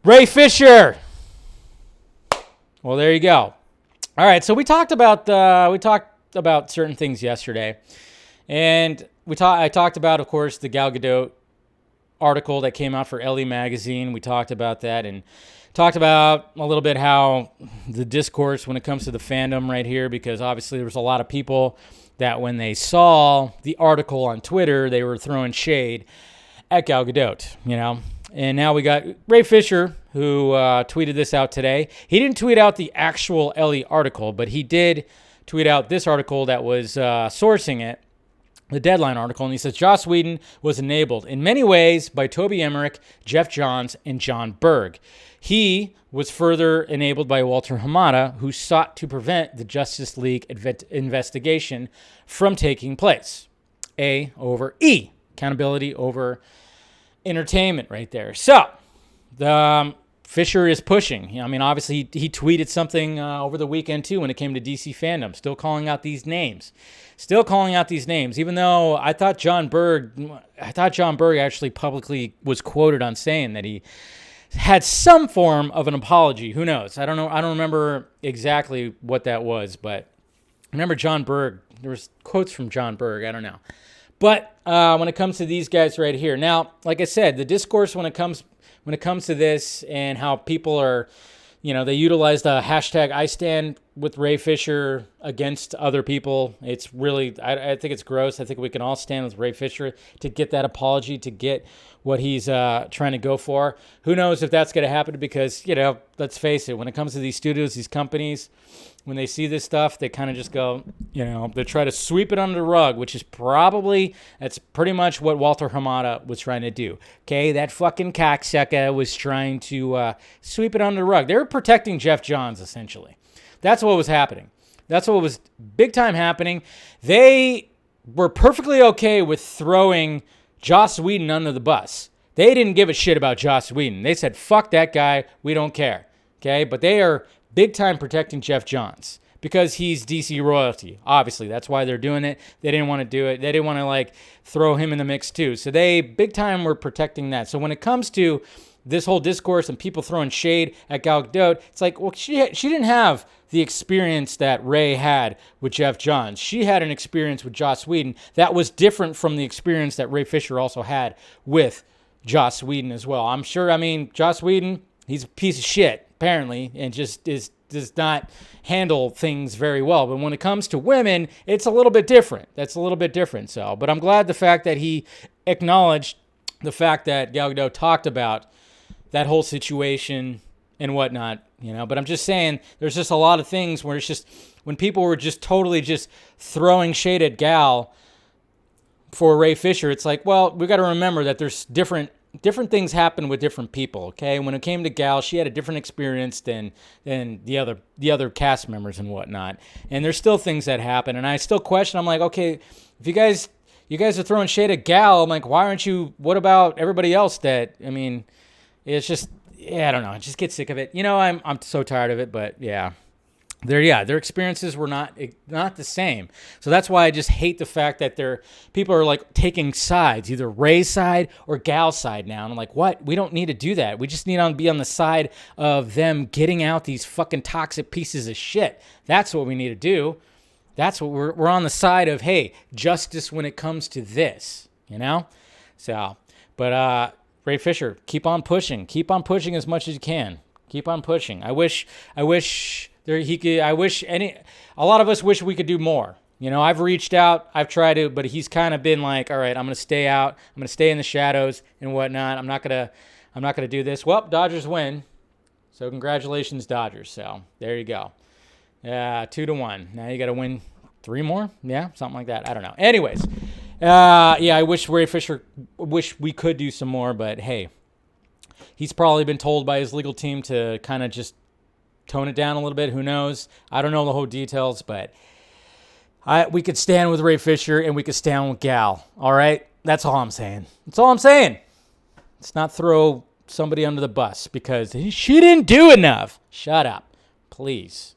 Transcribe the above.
Ray Fisher. Well, there you go. All right, so we talked about certain things yesterday, and I talked about, of course, the Gal Gadot article that came out for Elle magazine. We talked about that and talked about a little bit how the discourse when it comes to the fandom right here, because obviously there was a lot of people that when they saw the article on Twitter, they were throwing shade at Gal Gadot, you know. And now we got Ray Fisher, who tweeted this out today. He didn't tweet out the actual Elle article, but he did tweet out this article that was sourcing it, the Deadline article. And he says, Joss Whedon was enabled in many ways by Toby Emmerich, Geoff Johns, and Jon Berg. He was further enabled by Walter Hamada, who sought to prevent the Justice League investigation from taking place. A over E. Accountability over entertainment right there. So, Fisher is pushing. I mean, obviously, he tweeted something over the weekend, too, when it came to DC fandom. Still calling out these names. Even though I thought Jon Berg actually publicly was quoted on saying that he had some form of an apology. Who knows? I don't know. I don't remember exactly what that was, but I remember Jon Berg. There was quotes from Jon Berg. I don't know. But when it comes to these guys right here, now, like I said, the discourse when it comes to this and how people are, you know, they utilize the hashtag I stand with Ray Fisher against other people. It's really, I think it's gross. I think we can all stand with Ray Fisher to get that apology, to get what he's trying to go for. Who knows if that's going to happen, because, you know, let's face it, when it comes to these studios, these companies, when they see this stuff, they kind of just go, you know, they try to sweep it under the rug, which is that's pretty much what Walter Hamada was trying to do. Okay, that fucking cocksucker was trying to sweep it under the rug. They were protecting Geoff Johns, essentially. That's what was happening. That's what was big time happening. They were perfectly okay with throwing Joss Whedon under the bus. They didn't give a shit about Joss Whedon. They said, fuck that guy, we don't care. Okay, but they are big time protecting Geoff Johns because he's DC royalty. Obviously, that's why they're doing it. They didn't want to do it. They didn't want to like throw him in the mix too. So they big time were protecting that. So when it comes to this whole discourse and people throwing shade at Gal Gadot, it's like, well, she didn't have the experience that Ray had with Geoff Johns. She had an experience with Joss Whedon that was different from the experience that Ray Fisher also had with Joss Whedon as well. I'm sure, I mean, Joss Whedon, he's a piece of shit, apparently, and just does not handle things very well. But when it comes to women, it's a little bit different. That's a little bit different. So, but I'm glad the fact that he acknowledged the fact that Gal Gadot talked about that whole situation and whatnot, you know. But I'm just saying, there's just a lot of things where it's just, when people were just totally just throwing shade at Gal for Ray Fisher, it's like, well, we got to remember that there's different things happen with different people, okay? When it came to Gal, she had a different experience than the other cast members and whatnot. And there's still things that happen, and I still question. I'm like, okay, if you guys are throwing shade at Gal, I'm like, why aren't you? What about everybody else? That, I mean, it's just, yeah, I don't know. I just get sick of it. You know, I'm so tired of it. But yeah. Their experiences were not the same. So that's why I just hate the fact that people are like taking sides, either Ray's side or Gal's side now. And I'm like, what? We don't need to do that. We just need to be on the side of them getting out these fucking toxic pieces of shit. That's what we need to do. That's what we're on the side of, hey, justice when it comes to this, you know? So, but Ray Fisher, keep on pushing. Keep on pushing as much as you can. Keep on pushing. I wish a lot of us wish we could do more. You know, I've reached out, I've tried to, but he's kind of been like, all right, I'm going to stay out. I'm going to stay in the shadows and whatnot. I'm not going to do this. Well, Dodgers win. So congratulations, Dodgers. So there you go. 2-1. Now you got to win 3 more. Yeah, something like that. I don't know. Anyways, I wish Ray Fisher, wish we could do some more, but hey, he's probably been told by his legal team to kind of just tone it down a little bit. Who knows? I don't know the whole details, but we could stand with Ray Fisher and we could stand with Gal. All right? That's all I'm saying. That's all I'm saying. Let's not throw somebody under the bus because she didn't do enough. Shut up, please.